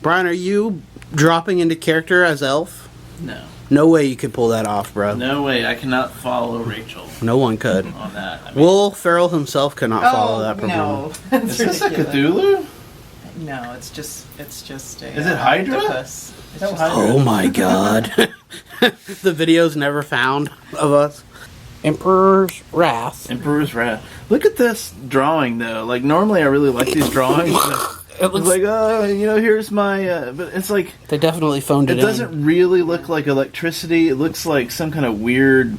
Brian, are you dropping into character as Elf? No. No way you could pull that off, bro. No way. I cannot follow Rachel No one could. on that. I mean, Will Ferrell himself could not follow that no. performance. That's is this a ridiculous. Cthulhu? No, it's just a. Is it Hydra? octopus. It's That just- was Hydra. Oh my god. The video's never found of us. Emperor's Wrath. Emperor's Wrath. Look at this drawing, though. Like, normally I really like these drawings. It It's looks like, oh, here's my... but it's like... they definitely phoned It it in. doesn't really look like electricity. It looks like some kind of weird,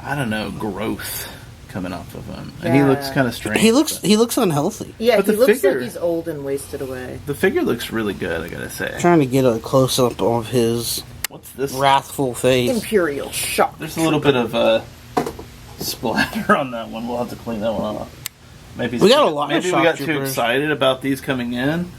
I don't know, growth coming off of him. And he Yeah. looks kind of strange. He looks unhealthy. Yeah, But he the looks figure- like he's old and wasted away. The figure looks really good, I gotta say. Trying to get a close up of his What's this? wrathful face. Imperial shock. There's a little bit of splatter on that one. We'll have to clean that one off. Maybe We got a lot of Maybe we shock got too troopers. excited about these coming in.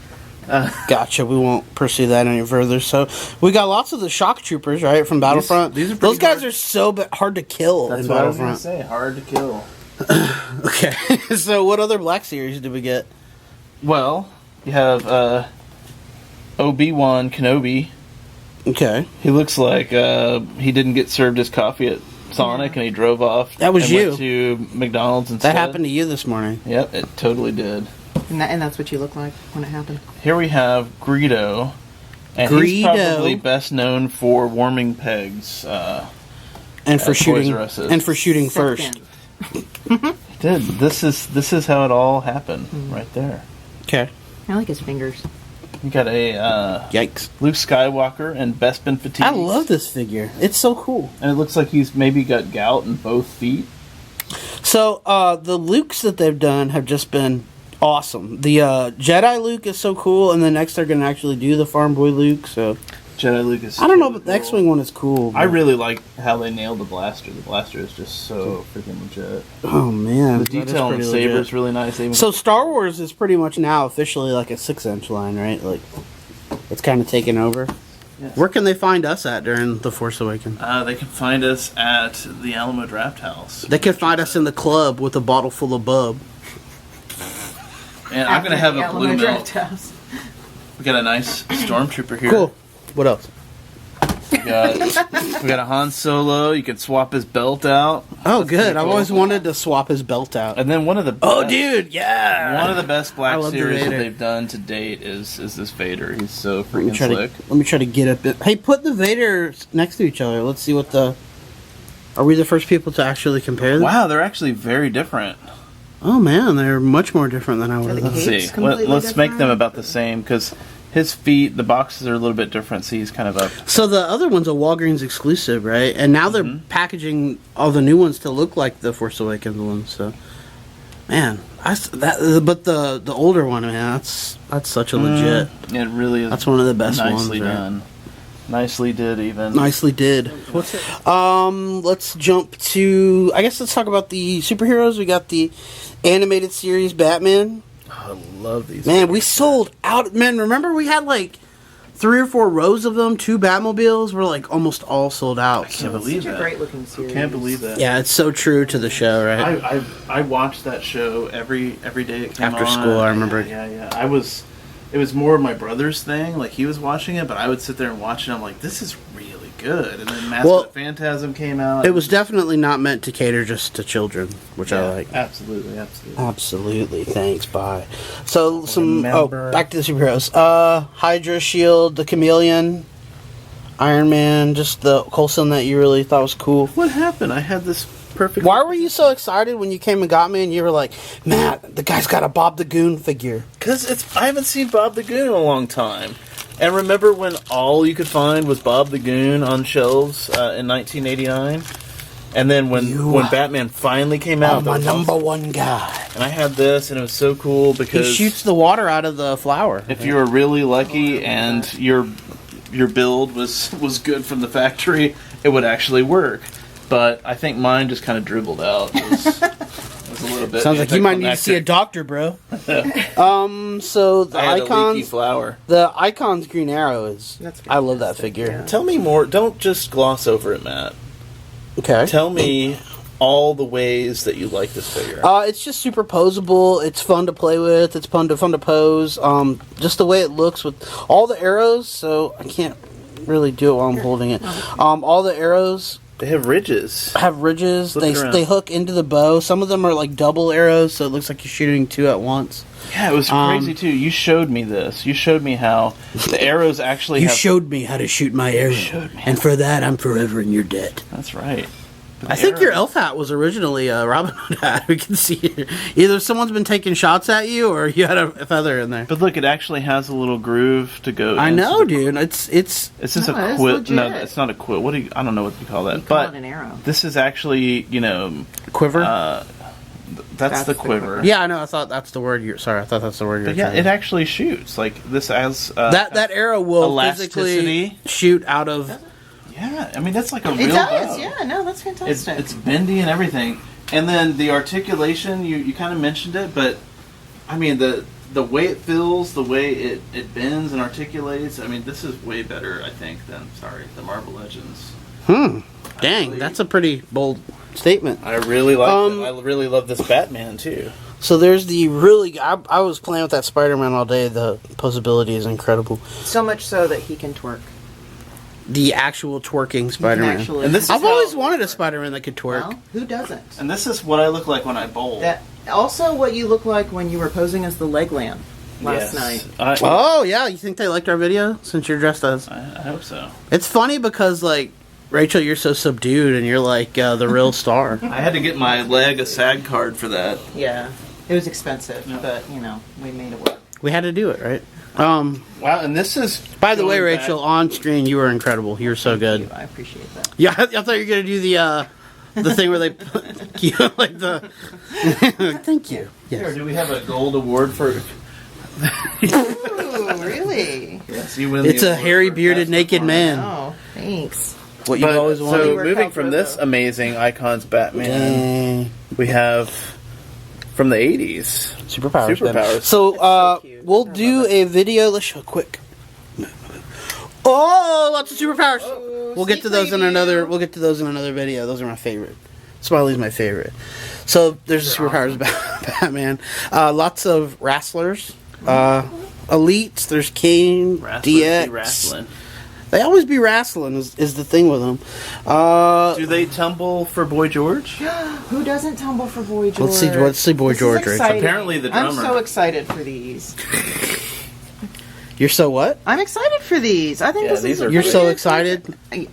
Gotcha. We won't pursue that any further. So we got lots of the shock troopers, right, from Battlefront. these are pretty Those guys hard. are so hard to kill That's in what I was gonna Battlefront. say. Hard to kill. Okay. So what other Black Series did we get? Well, you have Obi-Wan Kenobi. Okay. He looks like he didn't get served his coffee at Sonic, and he drove off. That was and you. Went to McDonald's instead. That happened to you this morning. Yep, it totally did. And that's what you look like when it happened. Here we have Greedo, and he's Greedo. probably best known for warming pegs. And for Toys shooting R Us's. and for shooting first. Second. Did this is how it all happened right there. Okay. I like his fingers. You got a Yikes. Luke Skywalker and Bespin Fatigues. I love this figure. It's so cool. And it looks like he's maybe got gout in both feet. So the Lukes that they've done have just been awesome. The Jedi Luke is so cool, and then next they're going to actually do the Farm Boy Luke. So Jedi Luke is. I don't know, really but the cool. X-wing one is cool. I but- really like how they nailed the blaster. The blaster is just so freaking legit. Oh man, The that is detail on the pretty saber legit. is really nice. They even So Star Wars is pretty much now officially like a 6-inch line, right? Like it's kind of taken over. Yes. Where can they find us at during The Force Awakens? They can find us at the Alamo Draft House. They can find us in the club with a bottle full of bub. And I'm gonna have a After the blue Alamo milk. Draft House. We got a nice stormtrooper here. Cool. What else? We got a Han Solo. You can swap his belt out. Oh, That's good. pretty I've cool. always wanted to swap his belt out. And then one of the Oh, best- dude, yeah. one of the best I Black love the Series that Vader. they've done to date is this Vader. He's so Let me freaking try slick. to let me try to get up. Hey, put the Vaders next to each other. Let's see what the. Are we the first people to actually compare them? Wow, they're actually very different. Oh man, they're much more different than I would Are have the thought. Let's Capes see. completely Let's make them different? about the same because his feet, the boxes are a little bit different. So he's kind of up. So the other one's a Walgreens exclusive, right? And now they're packaging all the new ones to look like the Force Awakens ones. So, man, but the older one, man, that's such a legit. It really is. That's one of the best nicely ones. Right? done. Nicely did even. Nicely did. What's it? Let's jump to. I guess let's talk about the superheroes. We got the animated series Batman. I love these. Man, we sold out. Man, remember we had like 3 or 4 rows of them. 2 Batmobiles were like almost all sold out. I So. can't believe Such a that. great looking series. Can't believe that. Yeah, it's so true to the show, right? I watched that show every day it came After on. school, I remember. Yeah. It was more of my brother's thing. Like he was watching it, but I would sit there and watch it. I'm like, this is really good. And then Mask Well, of the Phantasm came out. It was definitely not meant to cater just to children, which I like. Absolutely. Absolutely. Thanks. Bye. So Remember. back to the superheroes. Hydra, Shield, the Chameleon, Iron Man, just the Coulson that you really thought was cool. What happened? I had this perfect. Why were you so excited when you came and got me and you were like, Matt, the guy's got a Bob the Goon figure? Because I haven't seen Bob the Goon in a long time. And remember when all you could find was Bob the Goon on shelves in 1989? And then when Batman finally came out, Oh, my there was number one guy. and I had this, and it was so cool He because shoots the water out of the flower. if you were really lucky and your build was good from the factory, it would actually work. But I think mine just kind of dribbled out. It was a little bit. Sounds like you might need to see a doctor, bro. So the I had a leaky icons, flower. the icons Green Arrow is. That's I love that fantastic, figure. yeah. Tell me more. Don't just gloss over it, Matt. Okay. Tell me all the ways that you like this figure? It's just super posable. It's fun to play with. It's fun to pose. Just the way it looks with all the arrows. So I can't really do it while I'm holding it. All the arrows They have ridges. Flip it around. They hook into the bow. Some of them are like double arrows, so it looks like you're shooting two at once. Yeah, it was crazy too. You showed me this. You showed me how the arrows actually You have... showed me how to shoot my arrow, showed me. and for that, I'm forever in your debt. That's right. But I the think your arrows- elf hat was originally a Robin Hood hat. We can see it. Either someone's been taking shots at you, or you had a feather in there. But look, it actually has a little groove to go. I into know, the- dude. It's It's just No, a it's quill. legit. No, it's not a quill. What do you? I don't know what you call that. You call but it an arrow. this is actually, quiver. that's the the quiver. quiver. Yeah, I know. I thought that's the word. Sorry, I thought that's the word. But yeah, it actually shoots like this as that arrow will elasticity. physically shoot out of. Yeah, I mean that's like a It real does, bow. yeah, no, that's fantastic. It's bendy and everything, and then the articulation. You kind of mentioned it, but I mean the way it feels, the way it bends and articulates. I mean, this is way better, I think, than the Marvel Legends. Dang, that's a pretty bold statement. I really like Um, it. I really love this Batman too. So there's the really. I was playing with that Spider-Man all day. The posability is incredible. so much so that he can twerk. The actual twerking Spider-Man. Actually, And this is I've how- always wanted a Spider-Man that could twerk. well, who doesn't? And this is what I look like when I bowl. That also what you look like when you were posing as the Legland last night. Oh yeah, you think they liked our video since you're dressed as? I hope so. It's funny because like Rachel, you're so subdued and you're like the real star. I had to get my leg a SAG card for that. Yeah, it was expensive, Yeah. but we made it work. We had to do it, right? Wow, and this is. By the way, going Rachel, back- on screen you were incredible. You were so good. I appreciate that. Yeah, I thought you were gonna do the thing where they you know, like the. Thank you. Here, Yes. do we have a gold award for? Ooh, really? Yes, you win. It's the a award hairy for bearded best naked performance. man. Oh, thanks. What you've But, always so wanted. We're moving from covered, this though. amazing icons Batman, Dang. we have from the '80s. Superpowers. Superpowers. baby. So, so cute. we'll I do love a video. Let's show it quick. Oh, lots of superpowers. We'll get to those in preview. another. We'll get to those in another video. Those are my favorite. Smiley's my favorite. So there's the superpowers Batman. Lots of wrestlers. Elites. There's Kane. Wrestlers be DX. wrestling. They always be wrestling. Is the thing with them. Do they tumble for Boy George? Who doesn't tumble for Boy George? Let's see Boy This is George, Rachel. exciting. Apparently the I'm drummer. so excited for these. You're so what? I'm excited for these. I think Yeah, this these is a are You're pretty so good- excited. I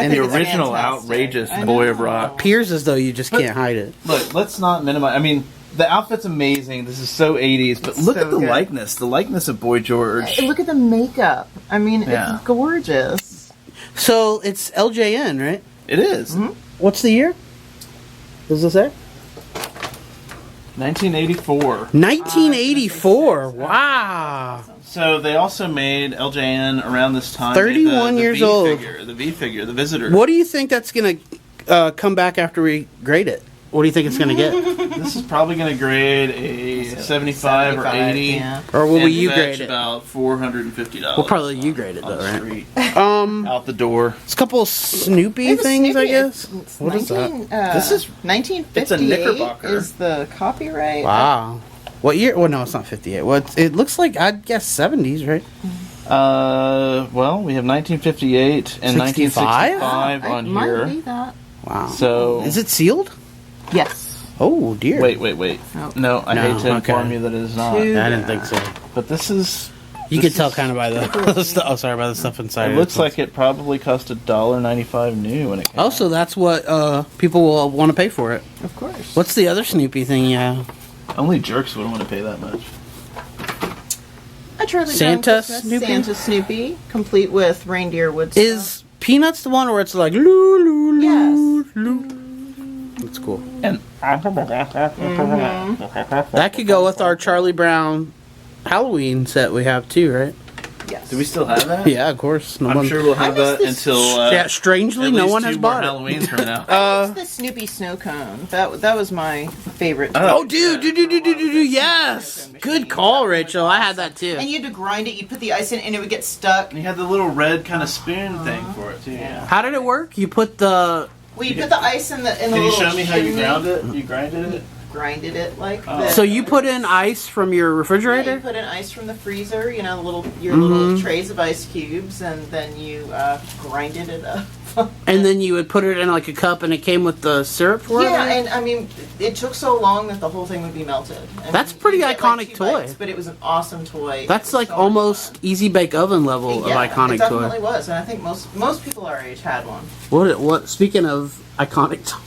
And think the it's original fantastic. outrageous I Boy of know. Rock. Appears as though you just can't hide it. Look, let's not minimize. I mean, the outfit's amazing. This is so '80s, but look So at the good. likeness. The likeness of Boy George. Look at the makeup. I mean, Yeah. it's gorgeous. So it's LJN, right? It is. Mm-hmm. What's the year? Does it say? 1984. 1984. Wow. So they also made LJN around this time. 31 the years V old. Figure, the V figure, the Visitor. What do you think that's going to come back after we grade it? What do you think it's going to get? This is probably going to grade a 75 or 80. Yeah. Or will and you fetch grade it? about $450. We'll probably you grade it on though, the right? street, Um, out the door. it's a couple of Snoopy It's a things, I Snoopy. guess. It's What is that? This is- 1958 it's a Knickerbocker. is the copyright. Wow. What year? Well, no, it's not 58. Well, it looks like, I'd guess 70s, right? Well, we have 1958 and 65? 1965 on It might here. be that. Wow. So Is it sealed? Yes. Oh, dear. wait. Oh. No, I No, hate to inform okay. you that it is not. Two. I didn't think so. But this is. You This could tell is- kind of by the stuff. Oh, sorry, by the stuff inside. It looks like it probably cost $1.95 new when it came Oh, out. so that's what people will want to pay for it. Of course. What's the other Snoopy thing you have? Only jerks would want to pay that much. A Charlie Santa Brown Christmas, Snoopy? Santa Snoopy, complete with reindeer wood. Is Peanuts the one where it's like loo loo loo Yes. loo? That's cool. And That could go with our Charlie Brown Halloween set we have too, right? Yes. do we still have that? Yeah, of course. No I'm one. sure we'll have I miss that this- until. Yeah, strangely, at no least one 2 has more bought it. Halloweens from now. What's the Snoopy snow cone? That was my favorite. Oh, dude, yes. Good call, Rachel. I had that too. And you had to grind it. You put the ice in, and it would get stuck. And you had the little red kind of spoon thing for it too. Yeah. How did it work? You put the Well, you put the ice in the Can you little show me how you chimney. ground it? You grinded it? Grinded it like Oh. this. So you put in ice from your Yeah, refrigerator? you put in ice from the freezer, you know, your little trays of ice cubes, and then you grinded it up. And then you would put it in like a cup, and it came with the syrup for it? Yeah, and I mean, it took so long that the whole thing would be melted. I That's mean, pretty you get, iconic like, 2 toy. bites, but it was an awesome toy. That's It was like so much almost fun. easy bake oven level Yeah, of iconic it definitely toy. was, and I think most people our age had one. What? Speaking of iconic toy,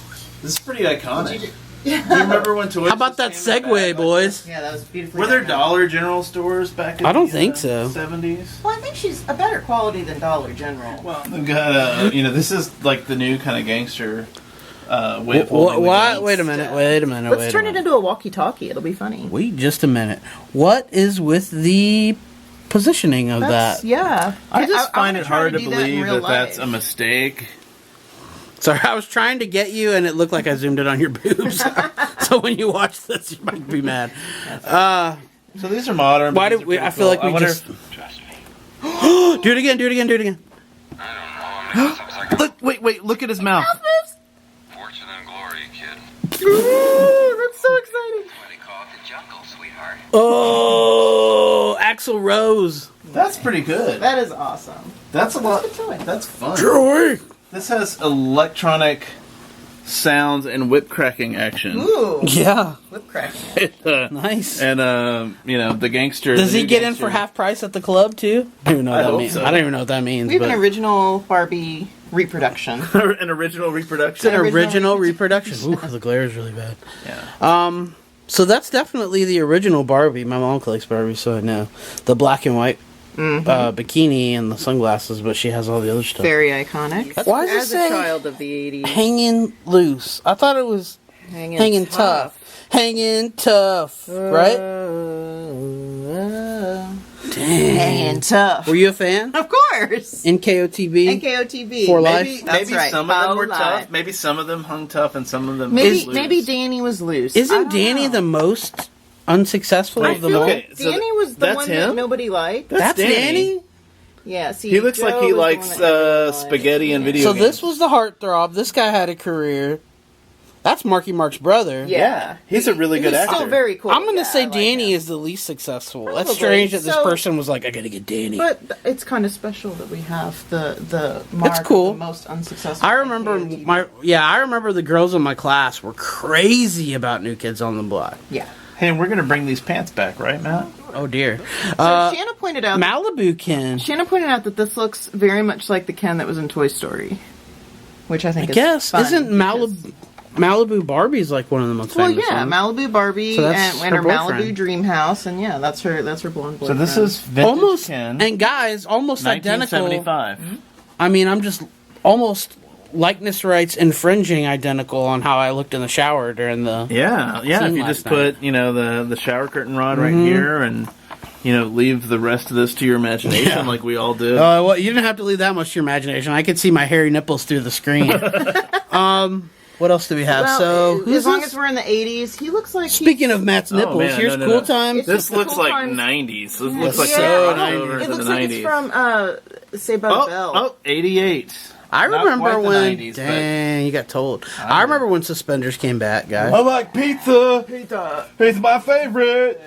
This is pretty iconic. Did Do you remember when toys? how about that just came in Segue, back? boys? Yeah, that was beautifully. Were there done. Dollar General stores back in I don't the, think so. 70s? Well, I think she's a better quality than Dollar General. Well, they've got, this is like the new kind of gangster way of holding the What? guns. Wait a minute. Wait a minute. Let's wait turn a it minute. into a walkie-talkie. It'll be funny. Wait just a minute. What is with the positioning of that? Yeah. I just find wanna it try hard to do in believe real that that's life. a mistake. Sorry, I was trying to get you, and it looked like I zoomed in on your boobs. So when you watch this, you might be mad. So these are modern. Why but do these are we? pretty I feel like cool. we wonder just Trust me. do it again. Do it again. Do it again. I don't know. I mean, it's like a Look, look at his mouth. fortune and glory, kid. Ooh, that's so exciting. That's why they call it the jungle, sweetheart. Oh, Axl Rose. That's pretty good. That is awesome. That's a lot. Good toy. That's fun. Joey. This has electronic sounds and whip cracking action. Ooh, Yeah, whip cracking. nice. And the gangster. Does the he new get in gangster- for half price at the club too? I don't even know what I that hope means. so. I don't even know what that means. We have but an original Barbie reproduction. an original it's reproduction? an original original reproduction. Ooh, the glare is really bad. Yeah. So that's definitely the original Barbie. My mom collects Barbie, so I know the black and white bikini and the sunglasses, but she has all the other stuff. Very iconic. Why does it As a say child of the 80s. hanging loose? I thought it was hanging tough. Hanging tough, right? Dang. Hanging tough. Were you a fan? Of course. NKOTB? NKOTB. For Maybe, life? that's Maybe right. some of them were For tough. life. Maybe some of them hung tough, and some of them Maybe loose. maybe Danny was loose. I Isn't don't Danny know. the most unsuccessful Wait, of them feel all? okay. like so Danny was the that's one him? that nobody liked. That's Danny? Yeah, see, He looks Joe like he was the likes one that nobody liked. spaghetti and video So games. this was the heartthrob. This guy had a career. That's Marky Mark's brother. Yeah, He's a really good He's actor. still very cool. I'm gonna Yeah, say I like Danny him. is the least successful. Probably. That's strange that this So- person was like, I gotta get Danny. But it's kind of special that we have the mark cool. of the most unsuccessful. I remember NKOTB. I remember the girls in my class were crazy about New Kids on the Block. Yeah. Hey, and we're gonna bring these pants back, right, Matt? Oh dear. So Shanna pointed out. Malibu Ken. Shanna pointed out that this looks very much like the Ken that was in Toy Story, which I I think is guess fun isn't because- Malibu Barbie's like one of the most Well, famous yeah, ones? Malibu Barbie So that's and her her Malibu boyfriend. Dream House, and yeah, that's her blonde So boyfriend. this is vintage Almost Ken, and guys, almost identical. 1975. I mean, I'm just almost likeness rights infringing identical on how I looked in the shower during the. Yeah, yeah. Seen If you last just night. put the shower curtain rod right here, and leave the rest of this to your imagination, Yeah. like we all did. Well, you didn't have to leave that much to your imagination. I could see my hairy nipples through the screen. What else do we have? Well, So, who's as long this? as we're in the 80s, he looks like Speaking of Matt's nipples, man, here's no, Cool no. Times. It's- This looks Cool like Times. 90s. This looks like so the 90s. crossover It to looks the like 90s. it's from Saved by the Bell. Oh, 88. I Not remember quite the when. 90s, but- Dang, you got told. I remember when suspenders came back, guys. I like pizza. Pizza my favorite.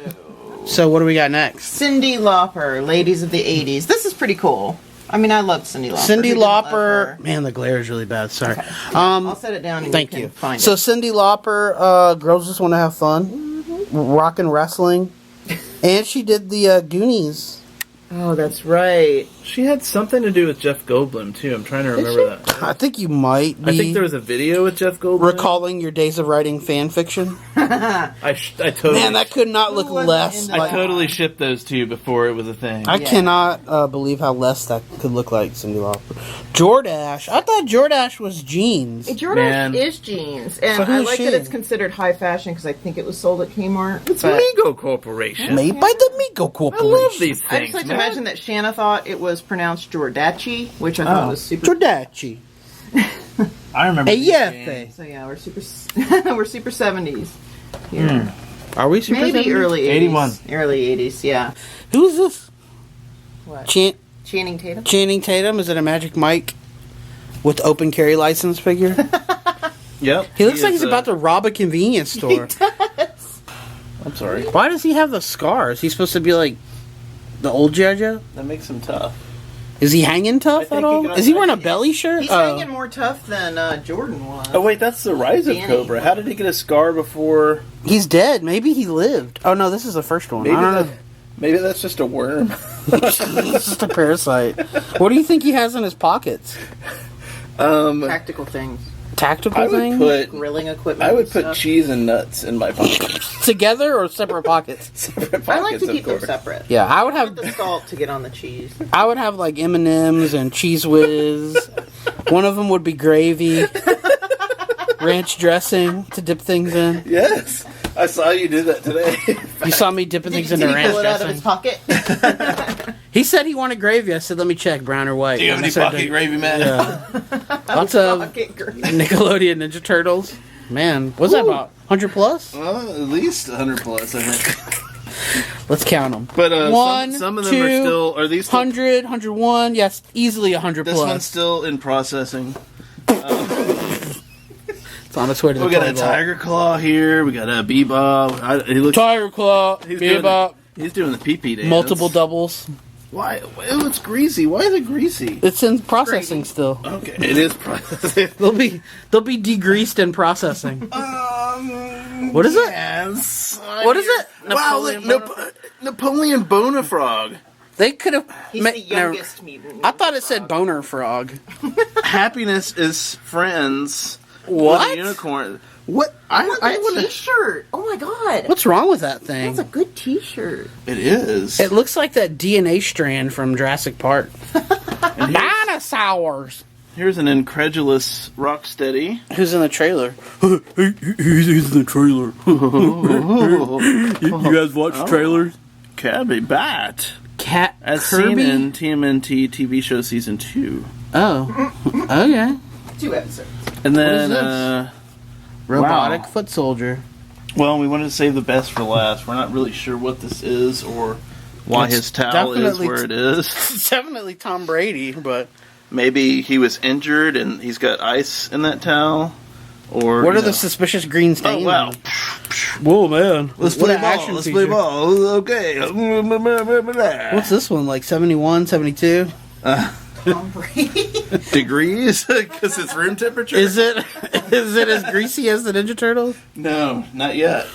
So, what do we got next? Cyndi Lauper, Ladies of the 80s. This is pretty cool. I mean, I love Cyndi Lauper. Cyndi Who didn't love Lauper. her? Man, the glare is really bad. Sorry. Okay. I'll set it down and Thank you you. can find So it. Cyndi Lauper, girls just want to have fun, rock and wrestling, and she did the Goonies. Oh, that's right. She had something to do with Jeff Goldblum too. I'm trying to remember that. I think you might be I think there was a video with Jeff Goldblum. recalling your days of writing fan fiction. I totally. Man, that could not look wasn't less. into I Like, totally shipped those two before it was a thing. I Yeah. cannot believe how less that could look like Cyndi Lauper. Jordache. I thought Jordache was jeans. Jordan Man. is jeans, and So who I is like she? that it's considered high fashion because I think it was sold at Kmart. It's but Mego Corporation. Made by the Mego I Corporation. love these I things. just like to man. imagine that Shanna thought it was pronounced Jordache, which I thought Oh. was super. Jordache. I remember. Hey, these yeah. games. So yeah, we're super. We're super 70s. Here. Are we super Maybe 70s? early 80s. 81. Early 80s, yeah. Who's this? What? Channing Channing Tatum? Tatum? Is it a Magic Mike with the open carry license figure. Yep. He looks like is, he's about to rob a convenience store. I'm sorry. Why does he have the scars? He's supposed to be like the old G.I. Joe? That makes him tough. Is he hanging I tough think at he all? can- Is he wearing a belly shirt? He's Oh. hanging more tough than Jordan was. Oh wait, that's the Rise of Danny. Cobra. How did he get a scar before? He's dead. Maybe he lived. Oh no, this is the first one. I don't know. Maybe that's just a worm. It's just a parasite. What do you think he has in his pockets? Practical things. Tactical I would thing? put Grilling equipment. I would and put stuff. cheese and nuts in my pockets. Together or separate pockets? Separate pockets, I like to of keep them course. separate. Yeah, I would have. The salt to get on the cheese. I would have like M&Ms and Cheese Whiz. One of them would be gravy, ranch dressing to dip things in. Yes, I saw you do that today. You saw me dipping things into Did he ranch pull it out of his dressing. pocket? He said he wanted gravy. I said, "Let me check, brown or white." Do you have And any I said, pocket gravy, man? Yeah. Lots of Pocket gravy. Nickelodeon Ninja Turtles. Man, what's that Ooh. about? 100 plus? Well, at least 100 plus, I think. Let's count them. But One, some of them two, are still. Are these still, 100, 101. Yes, easily 100 This plus. one's still in processing. It's on its way to the We got a toy vault. Tiger Claw here. We got a Bebop. He looks. Tiger Claw, He's doing, Bebop, he's doing the pee-pee dance. multiple doubles. Why? Ew, it's greasy. Why is it greasy? It's in processing still. Okay, it is processing. They'll be degreased in processing. What is it? Yes. What is it? Wow, Napoleon Bonafrog. They could have. He's the youngest mutant. I thought it said boner frog. Happiness is friends. What? With a unicorn. What? I That want to. T-shirt. Oh my god. What's wrong with that thing? That's a good T-shirt. It is. It looks like that DNA strand from Jurassic Park. Dinosaurs. Here's an incredulous Rocksteady. Who's in the trailer? He's in the trailer. you guys watch trailers? Cabby Bat. Cat As Kirby? seen in TMNT TV show season 2. Oh, okay. 2 episodes. And then, this? Robotic Wow. foot soldier. well, we wanted to save the best for last. We're not really sure what this is or why It's his towel is definitely where it is. It's definitely Tom Brady, but Maybe he was injured and he's got ice in that towel. Or what you are the know. suspicious green Oh stains? wow! Whoa, man! Let's What play an ball. action Let's feature. play ball. Okay. What's this one like? 71, 72? Tom Brady. Degrees? Because it's room temperature. Is it? Is it as greasy as the Ninja Turtles? No, not yet.